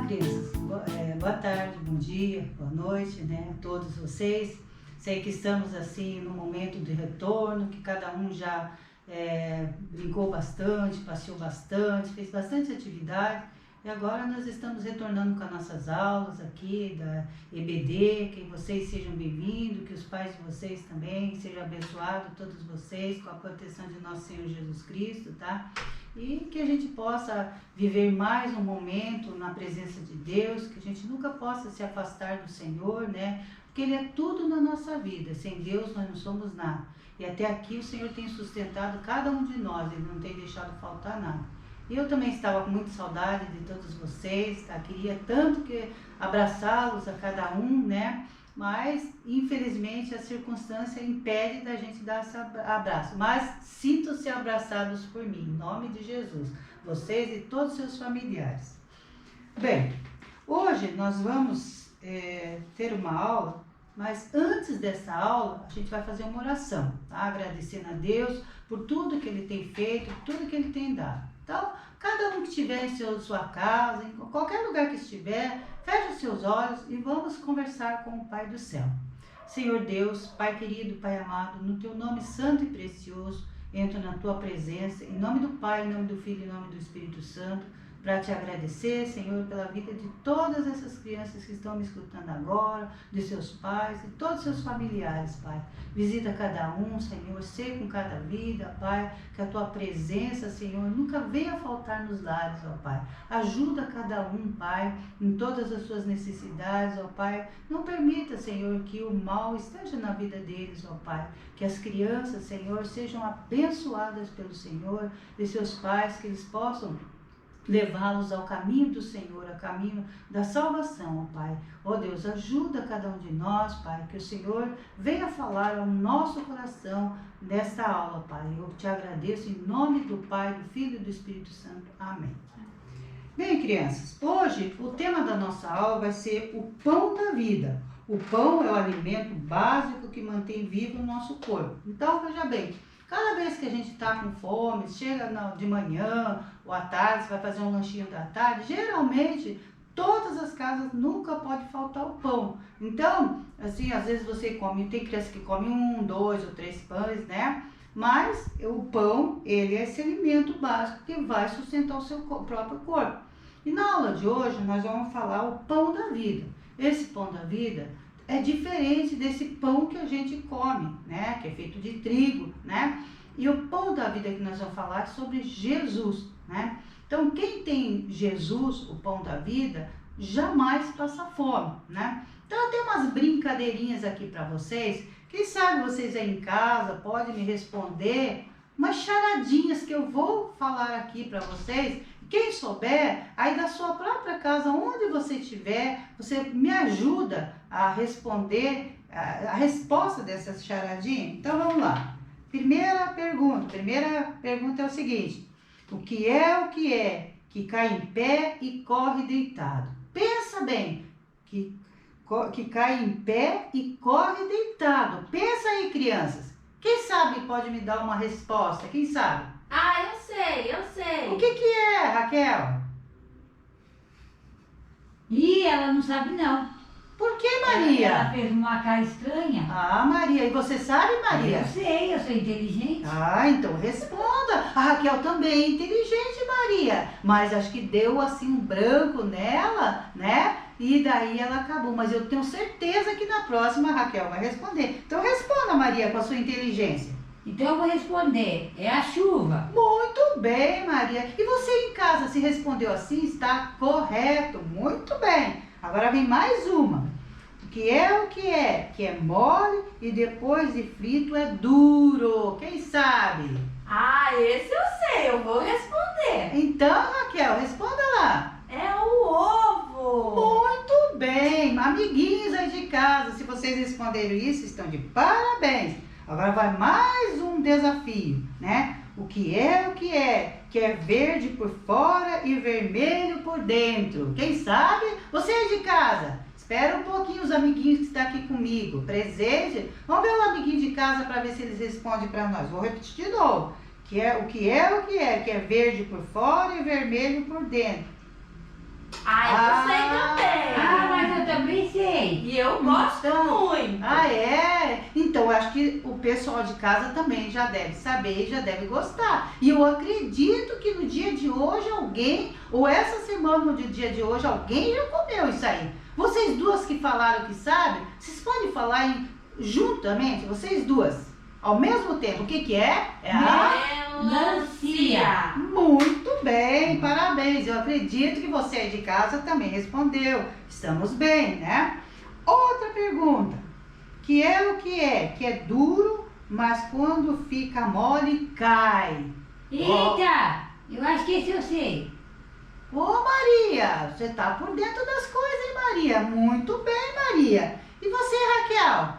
crianças, boa tarde, bom dia, boa noite, né, a todos vocês. Sei que estamos assim no momento de retorno, que cada um já brincou bastante, passeou bastante, fez bastante atividade. E agora nós estamos retornando com as nossas aulas aqui da EBD, que vocês sejam bem-vindos, que os pais de vocês também sejam abençoados, todos vocês, com a proteção de nosso Senhor Jesus Cristo, tá? E que a gente possa viver mais um momento na presença de Deus, que a gente nunca possa se afastar do Senhor, né? Porque Ele é tudo na nossa vida, sem Deus nós não somos nada. E até aqui o Senhor tem sustentado cada um de nós, Ele não tem deixado faltar nada. E eu também estava com muita saudade de todos vocês, tá? Queria tanto que abraçá-los a cada um, né? Mas, infelizmente, a circunstância impede da gente dar esse abraço. Mas sintam-se abraçados por mim, em nome de Jesus, vocês e todos os seus familiares. Bem, hoje nós vamos ter uma aula, mas antes dessa aula, a gente vai fazer uma oração, tá? Agradecendo a Deus por tudo que Ele tem feito, por tudo que Ele tem dado. Então, cada um que estiver em sua casa, em qualquer lugar que estiver, feche os seus olhos e vamos conversar com o Pai do céu. Senhor Deus, Pai querido, Pai amado, no Teu nome santo e precioso, entro na Tua presença, em nome do Pai, em nome do Filho, em nome do Espírito Santo, para Te agradecer, Senhor, pela vida de todas essas crianças que estão me escutando agora, de seus pais e todos os seus familiares, Pai. Visita cada um, Senhor, sei com cada vida, Pai, que a Tua presença, Senhor, nunca venha faltar nos lares, ó Pai. Ajuda cada um, Pai, em todas as suas necessidades, ó Pai. Não permita, Senhor, que o mal esteja na vida deles, ó Pai. Que as crianças, Senhor, sejam abençoadas pelo Senhor, de seus pais, que eles possam levá-los ao caminho do Senhor, ao caminho da salvação, ó Pai. Ó Deus, ajuda cada um de nós, Pai, que o Senhor venha falar ao nosso coração nesta aula, Pai. Eu te agradeço em nome do Pai, do Filho e do Espírito Santo. Amém. Bem, crianças, hoje o tema da nossa aula vai ser o pão da vida. O pão é o alimento básico que mantém vivo o nosso corpo. Então, veja bem, cada vez que a gente está com fome, chega de manhã ou à tarde, você vai fazer um lanchinho da tarde, geralmente todas as casas nunca pode faltar o pão. Então, assim, às vezes você come, tem criança que come 1, 2 ou 3 pães, né? Mas o pão, ele é esse alimento básico que vai sustentar o seu próprio corpo. E na aula de hoje nós vamos falar o pão da vida. Esse pão da vida é diferente desse pão que a gente come, né? Que é feito de trigo, né? E o pão da vida que nós vamos falar é sobre Jesus, né? Então, quem tem Jesus, o pão da vida, jamais passa fome, né? Então, eu tenho umas brincadeirinhas aqui para vocês. Quem sabe vocês aí em casa podem me responder umas charadinhas que eu vou falar aqui para vocês. Quem souber, aí da sua própria casa, onde você estiver, você me ajuda a responder a resposta dessas charadinhas. Então vamos lá. Primeira pergunta é o seguinte: o que é que cai em pé e corre deitado? Pensa bem, que cai em pé e corre deitado. Pensa aí, crianças. Quem sabe pode me dar uma resposta? Quem sabe? Ah, eu sei. O que é, Raquel? Ih, ela não sabe não. Por que, Maria? Ela fez uma cara estranha. Ah, Maria, e você sabe, Maria? Eu sei, eu sou inteligente. Ah, então responda. A Raquel também é inteligente, Maria. Mas acho que deu assim um branco nela, né? E daí ela acabou. Mas eu tenho certeza que na próxima a Raquel vai responder. Então responda, Maria, com a sua inteligência. Então eu vou responder, é a chuva. Muito bem, Maria. E você em casa, se respondeu assim, está correto. Muito bem. Agora vem mais uma. O que é? Que é mole e depois de frito é duro. Quem sabe? Ah, esse eu sei, eu vou responder. Então, Raquel, responda lá. É o ovo. Muito bem. Amiguinhos aí de casa, se vocês responderam isso, estão de parabéns. Agora vai mais um desafio, né? O que é? Que é verde por fora e vermelho por dentro. Quem sabe? Você aí de casa, espera um pouquinho os amiguinhos que estão aqui comigo. Presente. Vamos ver o amiguinho de casa para ver se eles respondem para nós. Vou repetir de novo. Que é verde por fora e vermelho por dentro. Ah, eu sei também. Ah, mas eu também sei. E eu gosto Então, muito. Ah, é? Então, eu acho que o pessoal de casa também já deve saber e já deve gostar. E eu acredito que no dia de hoje alguém, ou essa semana no dia de hoje, alguém já comeu isso aí. Vocês duas que falaram que sabem, vocês podem falar juntamente, vocês duas, ao mesmo tempo. O que que é? É a... Melancia. Muito bem, parabéns. Eu acredito que você aí de casa também respondeu. Estamos bem, né? Outra pergunta. Que é o que é? Que é duro, mas quando fica mole, cai. Eita, eu acho que esse eu sei. Ô Maria, você tá por dentro das coisas, hein, Maria? Muito bem, Maria. E você, Raquel?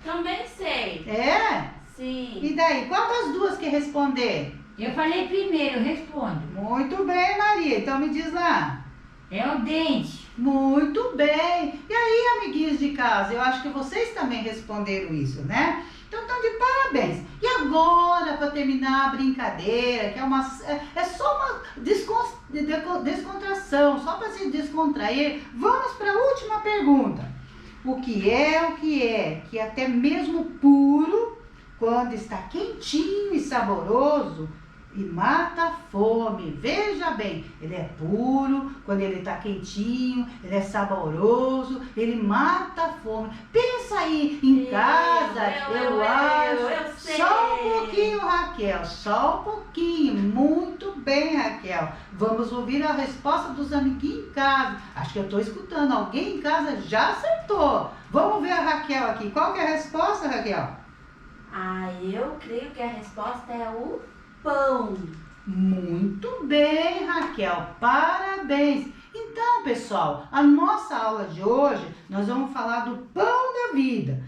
Também sei. É? Sim. E daí, qual das duas quer responder? Eu falei primeiro, eu respondo. Muito bem, Maria. Então me diz lá. É o dente. Muito bem. E aí, amiguinhos de casa, eu acho que vocês também responderam isso, né? Então estão de parabéns. E agora, para terminar a brincadeira, que é só uma descontração, só para se descontrair, vamos para a última pergunta. O que é, que até mesmo puro, quando está quentinho e saboroso, e mata a fome. Veja bem, ele é puro, quando ele está quentinho, ele é saboroso, ele mata a fome. Pensa aí em casa, eu acho. sei. Só um pouquinho, Raquel, só um pouquinho. Muito bem, Raquel. Vamos ouvir a resposta dos amiguinhos em casa. Acho que eu estou escutando. Alguém em casa já acertou. Vamos ver a Raquel aqui. Qual que é a resposta, Raquel? Ah, eu creio que a resposta é o pão. Muito bem, Raquel, parabéns! Então, pessoal, a nossa aula de hoje, nós vamos falar do pão da vida.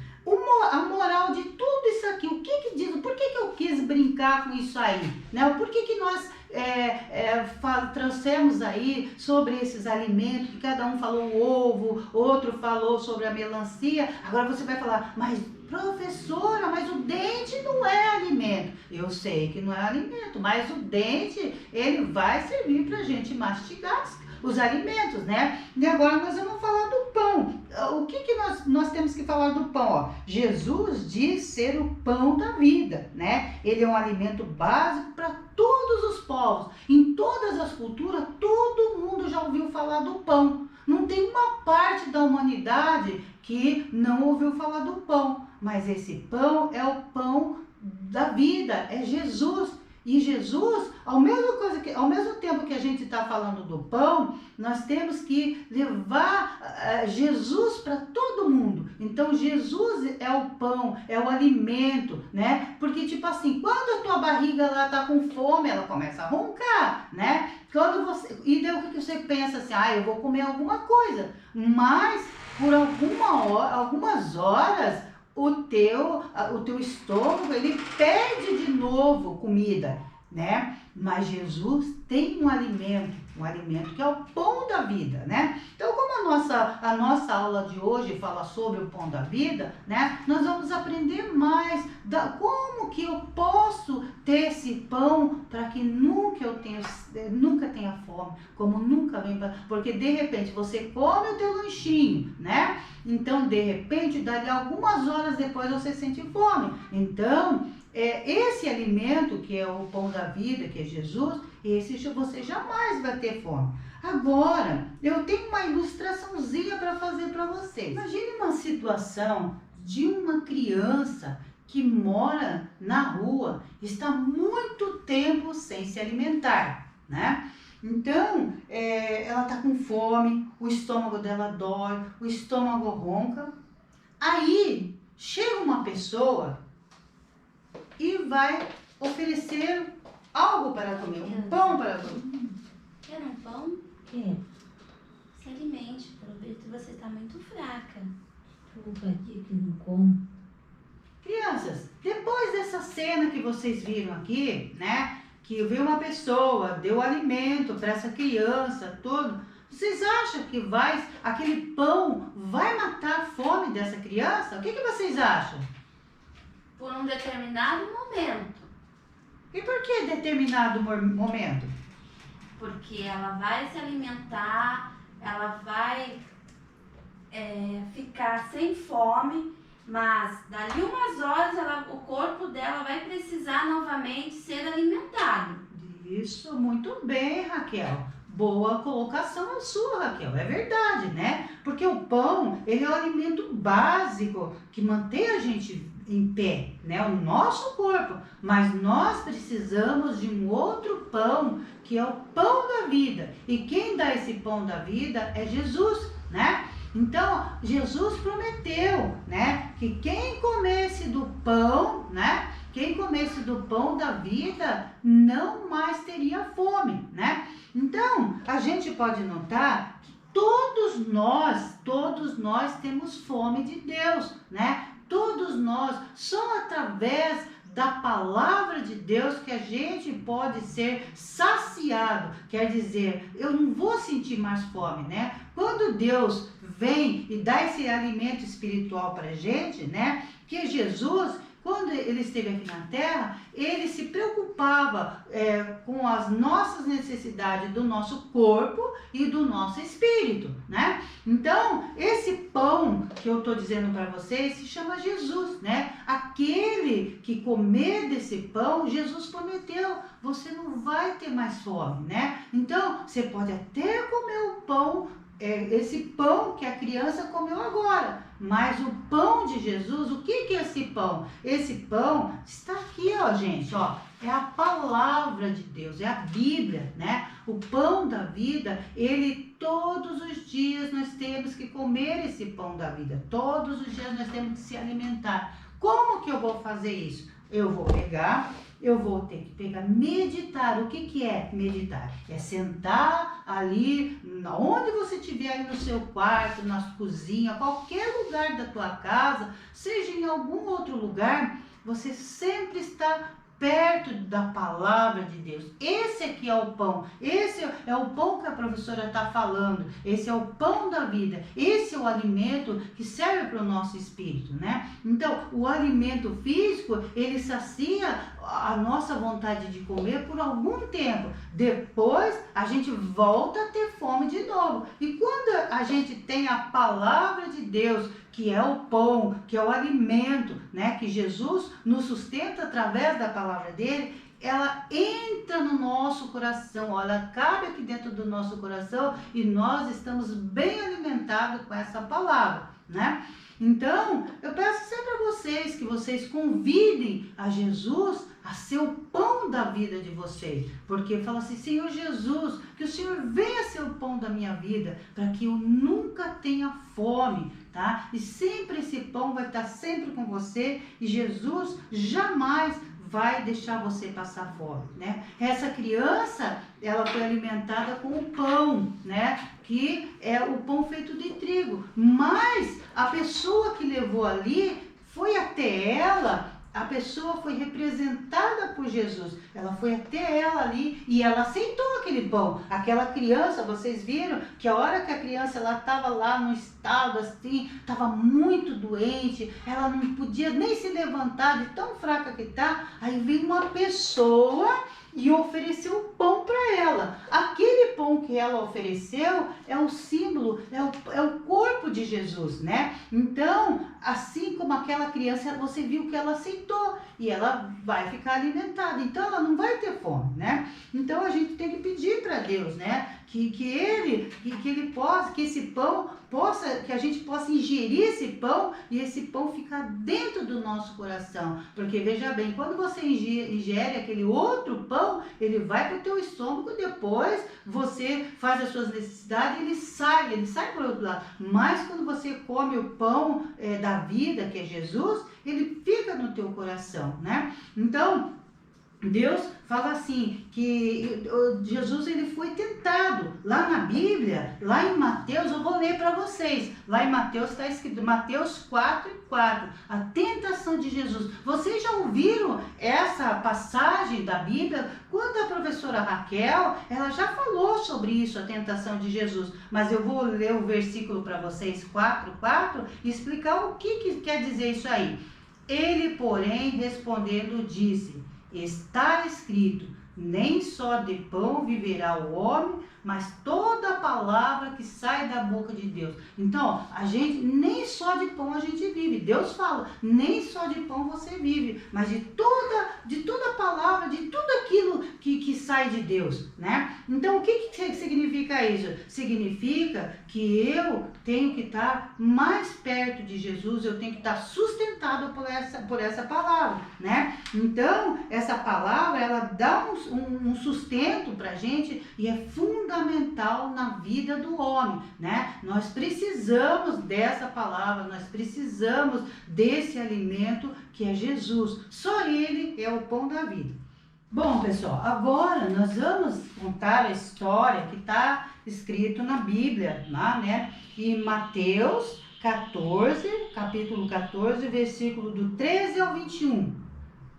A moral de tudo isso aqui, o que que diz, por que que eu quis brincar com isso aí? Né? Por que que nós trouxemos aí sobre esses alimentos, que cada um falou o ovo, outro falou sobre a melancia. Agora você vai falar, mas professora, mas o dente não é alimento. Eu sei que não é alimento, mas o dente, ele vai servir para a gente mastigar os alimentos, né? E agora nós vamos falar do pão. O que que nós temos que falar do pão? Ó, Jesus diz ser o pão da vida, né? Ele é um alimento básico para todos os povos. Em todas as culturas, todo mundo já ouviu falar do pão. Não tem uma parte da humanidade que não ouviu falar do pão. Mas esse pão é o pão da vida, é Jesus. E Jesus, ao mesmo tempo que a gente está falando do pão, nós temos que levar Jesus para todo mundo. Então Jesus é o pão, é o alimento, né? Porque tipo assim, quando a tua barriga lá tá com fome, ela começa a roncar, né? E daí o que você pensa assim, eu vou comer alguma coisa, mas por algumas horas o teu estômago, ele pede de novo comida, né? Mas Jesus tem um alimento que é o pão da vida, né? Então, como a nossa aula de hoje fala sobre o pão da vida, né? Nós vamos aprender mais como que eu posso ter esse pão para que nunca tenha fome, como nunca vem porque de repente você come o teu lanchinho, né? Então, de repente, dali algumas horas depois você sente fome. Então, esse alimento que é o pão da vida, que é Jesus, esse você jamais vai ter fome. Agora, eu tenho uma ilustraçãozinha para fazer para vocês. Imagine uma situação de uma criança que mora na rua, está muito tempo sem se alimentar, né? Então, ela está com fome, o estômago dela dói, o estômago ronca. Aí, chega uma pessoa e vai oferecer algo para comer, um pão para comer. Quer um pão? É, Se alimente, pelo visto você está muito fraca. desculpa aqui que não como. Crianças, depois dessa cena que vocês viram aqui, né? Que veio uma pessoa, deu alimento para essa criança, tudo. Vocês acham que aquele pão vai matar a fome dessa criança? O que vocês acham? Por um determinado momento. E por que determinado momento? Porque ela vai se alimentar ela vai ficar sem fome, mas dali umas horas o corpo dela vai precisar novamente ser alimentado. Isso, muito bem, Raquel. Boa colocação a sua, Raquel. É verdade, né? Porque o pão, ele é o alimento básico que mantém a gente em pé, né? O nosso corpo. Mas nós precisamos de um outro pão, que é o pão da vida. E quem dá esse pão da vida é Jesus, né? Então, Jesus prometeu, né? Que quem comesse do pão, né? Quem comesse do pão da vida não mais teria fome, né? Então, a gente pode notar que todos nós temos fome de Deus, né? Todos nós, só através da palavra de Deus que a gente pode ser saciado. Quer dizer, eu não vou sentir mais fome, né? Quando Deus vem e dá esse alimento espiritual para a gente, né? Que Jesus, quando ele esteve aqui na Terra, ele se preocupava com as nossas necessidades do nosso corpo e do nosso espírito, né? Então, esse pão que eu estou dizendo para vocês se chama Jesus, né? Aquele que comer desse pão, Jesus prometeu, você não vai ter mais fome, né? Então, você pode até comer o pão, esse pão que a criança comeu agora, mas o pão de Jesus, o que é esse pão? Esse pão está aqui, ó, gente, ó, é a palavra de Deus, é a Bíblia, né? O pão da vida, ele todos os dias nós temos que comer esse pão da vida, todos os dias nós temos que se alimentar. Como que eu vou fazer isso? Eu vou ter que meditar. O que é meditar? É sentar ali, onde você estiver, aí no seu quarto, na cozinha, qualquer lugar da tua casa, seja em algum outro lugar, você sempre está perto da palavra de Deus. Esse aqui é o pão, esse é o pão que a professora está falando, esse é o pão da vida, esse é o alimento que serve para o nosso espírito, né? Então, o alimento físico, ele sacia a nossa vontade de comer por algum tempo, depois a gente volta a ter fome de novo, e quando a gente tem a palavra de Deus, que é o pão, que é o alimento, né, que Jesus nos sustenta através da palavra dele, ela entra no nosso coração, ela cabe aqui dentro do nosso coração e nós estamos bem alimentados com essa palavra, né? Então, eu peço sempre a vocês que vocês convidem a Jesus a ser o pão da vida de vocês, porque fala assim, Senhor Jesus, que o Senhor venha ser o pão da minha vida, para que eu nunca tenha fome, tá? E sempre esse pão vai estar sempre com você e Jesus jamais vai deixar você passar fome, né? Essa criança, ela foi alimentada com o pão, né? Que é o pão feito de trigo, mas a pessoa que levou ali foi até ela. A pessoa foi representada por Jesus, ela foi até ela ali e ela aceitou aquele pão. Aquela criança, vocês viram que a hora que a criança estava lá no estado assim, estava muito doente, ela não podia nem se levantar de tão fraca que está, aí veio uma pessoa e ofereceu o pão para ela. Aquele pão que ela ofereceu é o símbolo, é o corpo de Jesus, né? Então, assim como aquela criança, você viu que ela aceitou e ela vai ficar alimentada. Então, ela não vai ter fome, né? Então, a gente tem que pedir para Deus, né? Que ele possa, que esse pão possa, que a gente possa ingerir esse pão e esse pão ficar dentro do nosso coração. Porque veja bem, quando você ingere aquele outro pão, ele vai para o teu estômago, depois você faz as suas necessidades, ele sai para o outro lado. Mas quando você come o pão da vida, que é Jesus, ele fica no teu coração, né? Então, Deus fala assim, que Jesus ele foi tentado. Lá na Bíblia, lá em Mateus, eu vou ler para vocês. Lá em Mateus está escrito, Mateus 4:4, a tentação de Jesus. Vocês já ouviram essa passagem da Bíblia? Quando a professora Raquel, ela já falou sobre isso, a tentação de Jesus. Mas eu vou ler o versículo para vocês, 4:4, e explicar o que quer dizer isso aí. Ele, porém, respondendo, disse: está escrito, nem só de pão viverá o homem, mas toda palavra que sai da boca de Deus. Então, a gente, nem só de pão a gente vive. Deus fala, nem só de pão você vive, mas de toda a palavra, de tudo aquilo que sai de Deus, né? Então, o que significa isso? Significa que eu tenho que estar mais perto de Jesus, eu tenho que estar sustentado por essa palavra, né? Então, essa palavra, ela dá um sustento pra gente e é fundamental na vida do homem, né? Nós precisamos dessa palavra, nós precisamos desse alimento que é Jesus. Só Ele é o pão da vida. Bom, pessoal, agora nós vamos contar a história que está escrito na Bíblia, né? Em Mateus 14, capítulo 14, versículo do 13 ao 21.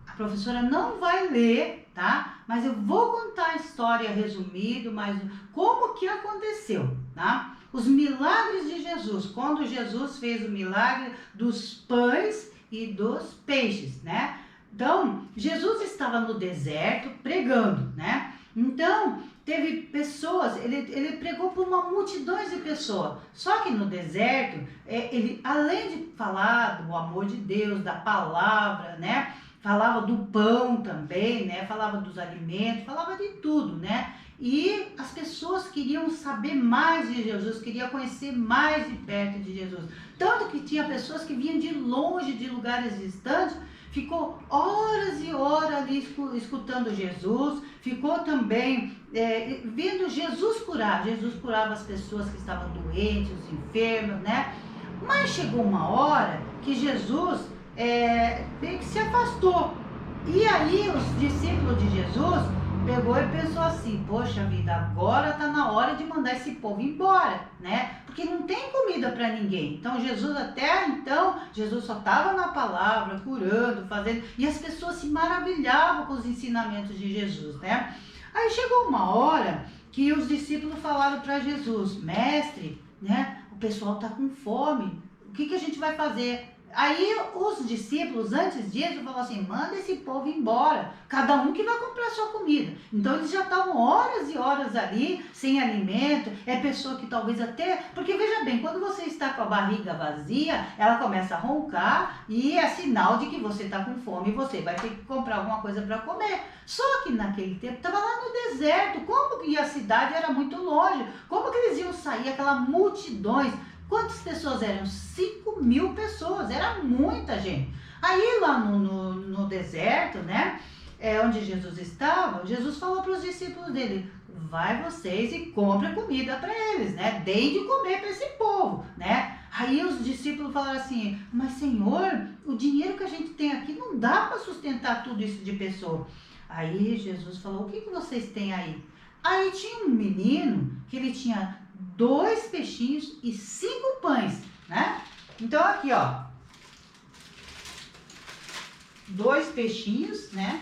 A professora não vai ler, tá? Mas eu vou contar a história resumida, mas como que aconteceu, tá? Os milagres de Jesus, quando Jesus fez o milagre dos pães e dos peixes, né? Então, Jesus estava no deserto pregando, né? Então, teve pessoas, ele pregou por uma multidão de pessoas. Só que no deserto, ele, além de falar do amor de Deus, da palavra, né? Falava do pão também, né? Falava dos alimentos, falava de tudo, né? E as pessoas queriam saber mais de Jesus, queriam conhecer mais de perto de Jesus. Tanto que tinha pessoas que vinham de longe, de lugares distantes, ficou horas e horas ali escutando Jesus, ficou também vendo Jesus curar. Jesus curava as pessoas que estavam doentes, os enfermos, né? Mas chegou uma hora que Jesus meio que se afastou. E aí os discípulos de Jesus pegou e pensou assim, poxa vida, agora está na hora de mandar esse povo embora, né? Porque não tem comida para ninguém. Então Jesus só estava na palavra, curando, fazendo, e as pessoas se maravilhavam com os ensinamentos de Jesus, né? Aí chegou uma hora que os discípulos falaram para Jesus, mestre, né? O pessoal está com fome, o que a gente vai fazer? Aí os discípulos, antes disso, falaram assim, manda esse povo embora, cada um que vai comprar sua comida. Então eles já estavam horas e horas ali, sem alimento, pessoa que talvez até... Porque veja bem, quando você está com a barriga vazia, ela começa a roncar e é sinal de que você está com fome e você vai ter que comprar alguma coisa para comer. Só que naquele tempo estava lá no deserto, e a cidade era muito longe, como que eles iam sair, aquela multidões? Quantas pessoas eram? 5.000 pessoas, era muita gente. Aí lá no deserto, né, onde Jesus estava, Jesus falou para os discípulos dele, vai vocês e compre comida para eles, né, deem de comer para esse povo, né. Aí os discípulos falaram assim, mas Senhor, o dinheiro que a gente tem aqui não dá para sustentar tudo isso de pessoa. Aí Jesus falou, o que vocês têm aí? Aí tinha um menino que ele tinha 2 peixinhos e 5 pães, né? Então aqui, ó, 2 peixinhos, né?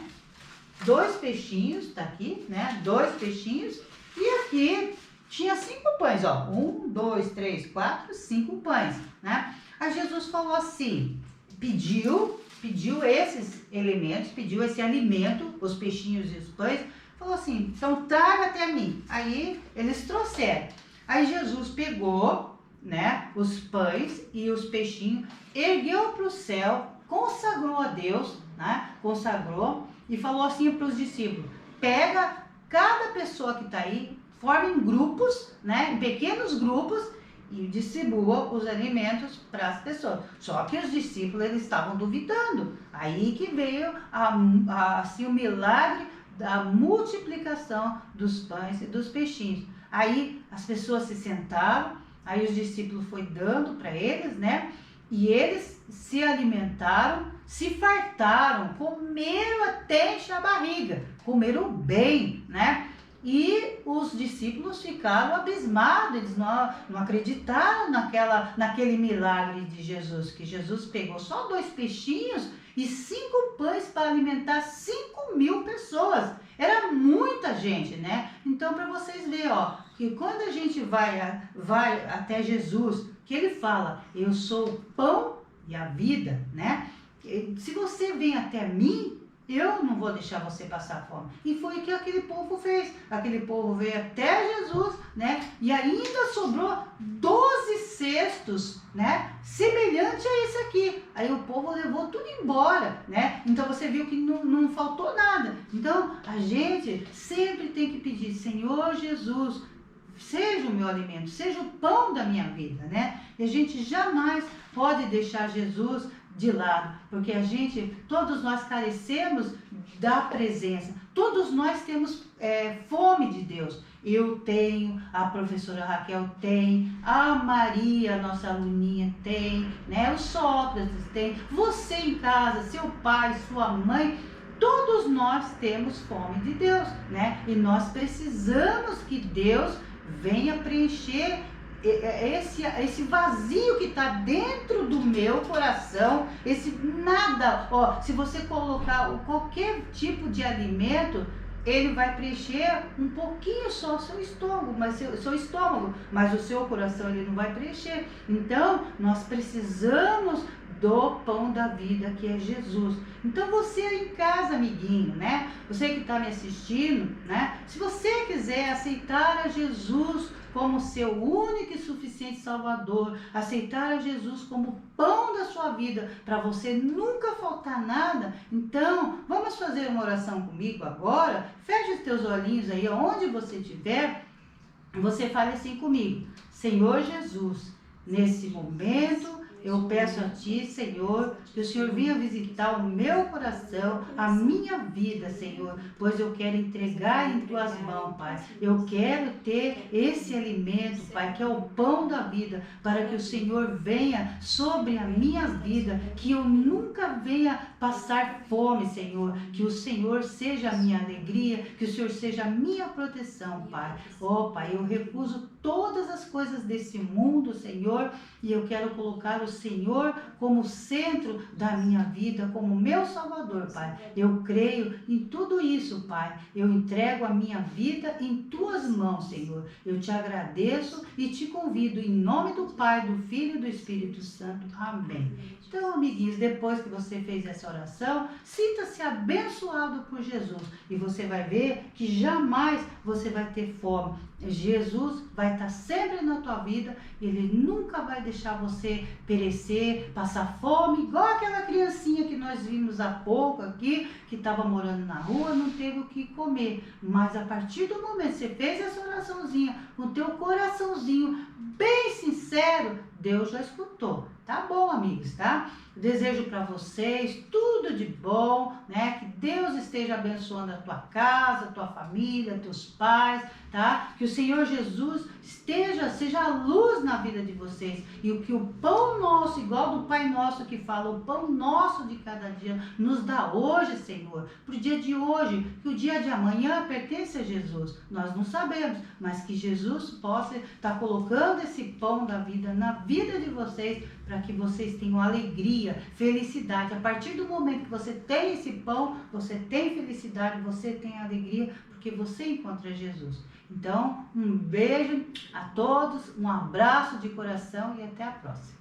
2 peixinhos, tá aqui, né? 2 peixinhos e aqui tinha 5 pães, ó. 1, 2, 3, 4, 5 pães, né? Aí Jesus falou assim, pediu esses elementos, pediu esse alimento, os peixinhos e os pães, falou assim, então traga até mim. Aí eles trouxeram. Aí Jesus pegou, né, os pães e os peixinhos, ergueu para o céu, consagrou a Deus, né, consagrou e falou assim para os discípulos, pega cada pessoa que está aí, forma em grupos, né, em pequenos grupos e distribua os alimentos para as pessoas. Só que os discípulos eles estavam duvidando. Aí que veio assim, o milagre da multiplicação dos pães e dos peixinhos. Aí as pessoas se sentaram, aí os discípulos foi dando para eles, né? E eles se alimentaram, se fartaram, comeram até encher a barriga, comeram bem, né? E os discípulos ficaram abismados, eles não acreditaram naquele milagre de Jesus, que Jesus pegou só 2 peixinhos e 5 pães para alimentar 5.000 pessoas. Era muita gente, né? Então, para vocês verem, ó, que quando a gente vai até Jesus, que ele fala, eu sou o pão e a vida, né? Se você vem até mim, eu não vou deixar você passar fome. E foi o que aquele povo fez. Aquele povo veio até Jesus, né? E ainda sobrou 12 cestos, né? Semelhante a esse aqui. Aí o povo levou tudo embora, né? Então você viu que não faltou nada. Então a gente sempre tem que pedir, Senhor Jesus, seja o meu alimento, seja o pão da minha vida, né? E a gente jamais pode deixar Jesus de lado, porque todos nós carecemos da presença, todos nós temos fome de Deus. Eu tenho, a professora Raquel tem, a Maria, nossa aluninha tem, né? O Sócrates tem, você em casa, seu pai, sua mãe, todos nós temos fome de Deus, né? E nós precisamos que Deus venha preencher esse vazio que está dentro do meu coração, esse nada, se você colocar qualquer tipo de alimento, ele vai preencher um pouquinho só o seu estômago, mas o seu coração ele não vai preencher. Então, nós precisamos do pão da vida, que é Jesus. Então, você aí em casa, amiguinho, né? Você que está me assistindo, né? Se você quiser aceitar a Jesus como seu único e suficiente Salvador, aceitar a Jesus como pão da sua vida, para você nunca faltar nada, então vamos fazer uma oração comigo agora. Feche os teus olhinhos aí, onde você estiver, você fale assim comigo: Senhor Jesus, nesse momento eu peço a Ti, Senhor, que o Senhor venha visitar o meu coração, a minha vida, Senhor, pois eu quero entregar em Tuas mãos, Pai. Eu quero ter esse alimento, Pai, que é o pão da vida, para que o Senhor venha sobre a minha vida, que eu nunca venha passar fome, Senhor, que o Senhor seja a minha alegria, que o Senhor seja a minha proteção, Pai. Pai, eu recuso todas as coisas desse mundo, Senhor, e eu quero colocar o Senhor como centro da minha vida, como meu Salvador, Pai. Eu creio em tudo isso, Pai. Eu entrego a minha vida em Tuas mãos, Senhor. Eu te agradeço e te convido em nome do Pai, do Filho e do Espírito Santo. Amém. Então, amiguinhos, depois que você fez essa oração, sinta-se abençoado por Jesus e você vai ver que jamais você vai ter fome. Jesus vai estar sempre na tua vida, Ele nunca vai deixar você perecer, passar fome, igual aquela criancinha que nós vimos há pouco aqui, que estava morando na rua, não teve o que comer. Mas a partir do momento que você fez essa oraçãozinha, com o teu coraçãozinho bem sincero, Deus já escutou. Tá bom, amigos, tá? Desejo para vocês tudo de bom, né? Que Deus esteja abençoando a tua casa, a tua família, teus pais, tá? Que o Senhor Jesus seja a luz na vida de vocês. E o que o pão nosso, igual do Pai Nosso que fala, o pão nosso de cada dia, nos dá hoje, Senhor, pro dia de hoje, que o dia de amanhã pertence a Jesus. Nós não sabemos, mas que Jesus possa estar colocando esse pão da vida na vida de vocês, para que vocês tenham alegria, felicidade. A partir do momento que você tem esse pão, você tem felicidade, você tem alegria, porque você encontra Jesus. Então, um beijo a todos, um abraço de coração e até a próxima.